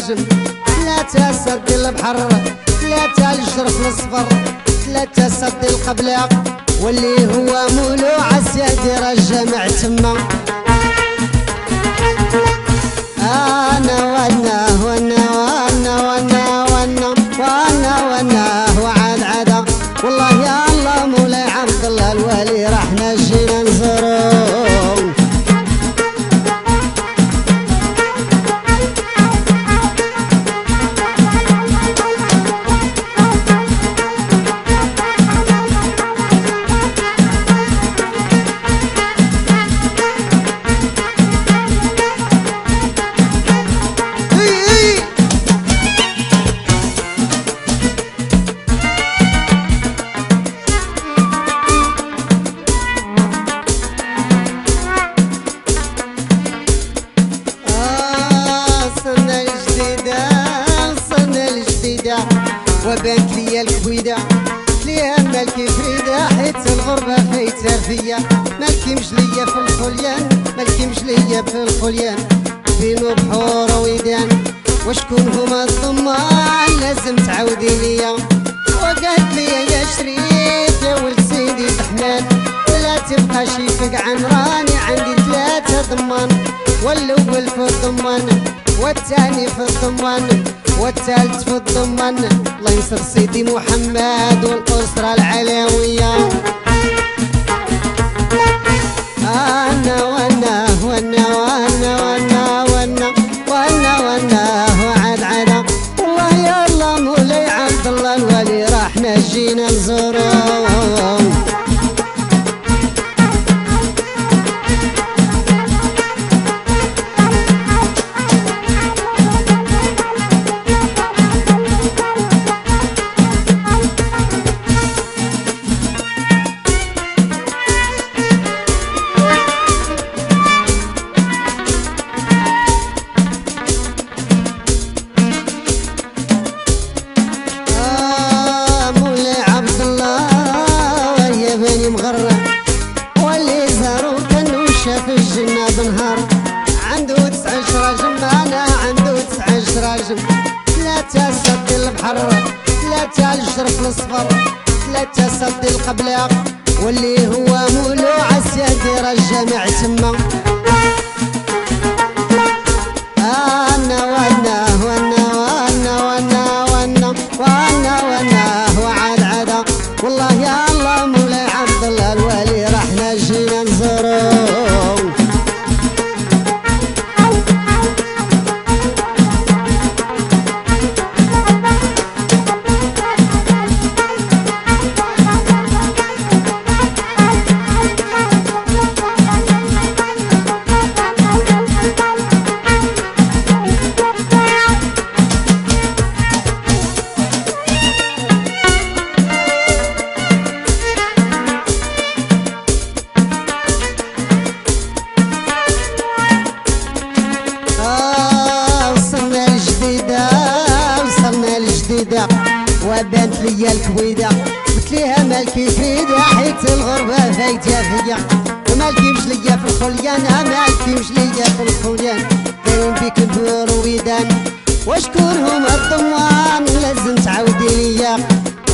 راجم، ثلاثة سد البحر، ثلاثة الشرف الصفر، ثلاثة سد القبلة واللي هو مولوع السيد الجامع تما. أنا وانا وانا وانا وانا وانا وانا وانا وعاد عدا والله يا الله مولاي عبد الله الوالي رحنا جينا نزوروه. وبانت ليا الكويدة ليها مالكي فريدة حيت الغربة فايتة فيا. مالكي مش ليا في الخليان، مالكي مش ليا في الخليان، بينو بحور ويدان وشكون هما الضمان لازم تعاودي ليا. وقالت ليا يا شريف يا ولد سيدي الرحمن لا تبقى شي فقعان راني عندي ثلاثة ضمان، والأول في الضمان والثاني في الضمان والثالث في الضمان. الله ينصر سيدي محمد والأسرة العلوية. أنا وانا وانا وانا وانا وانا وانا وانا وعاد عدا والله يا الله مولاي عبد الله الوالي راحنا جينا نزوروه. واللي زارو كانو شاف الجنة بنهار عنده 19 راجم، انا عنده 19 راجم، ثلاثة سد البحر، ثلاثة الشرف الصفر، ثلاثة سد القبلة واللي هو مولوع السيد الجامع تما. انا وانا وانا وانا وانا وانا وانا وانا وعاد عدا والله يا الله مولاي عبد الله الوالي رحنا جينا نزوروه. وبانت ليا الكويدة قلت ليها مالكي فريدة حيت الغربة فايتة فيا. ومالكي مش ليا في الخليان، مالكي مش ليا في الخليان، دايرين بيك ندور ويدان وشكون هما الضمان لازم تعاودي ليا.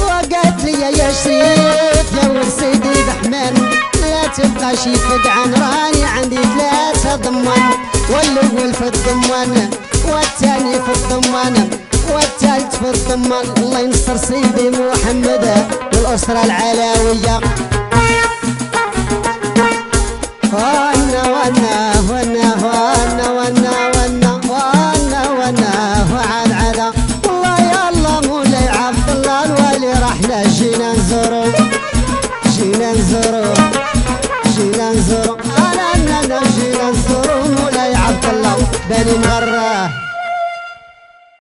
وقالت ليا يا شريف يا ولد سيدي الرحمن لا تبقى شي فقعان راني عندي ثلاثة ضمان، والأول في الضمان والثاني في الضمان والثالث في الضمان. الله ينصر سيدي محمد والأسرة العلوية. وانا وانا وانا وانا وانا وانا وانا وانا وعاد عدا والله يا الله مولاي عبد الله الوالي رحنا جينا نزورو جينا نزورو جينا نزورو. انا جينا نزورو مولاي عبد الله بني مغره.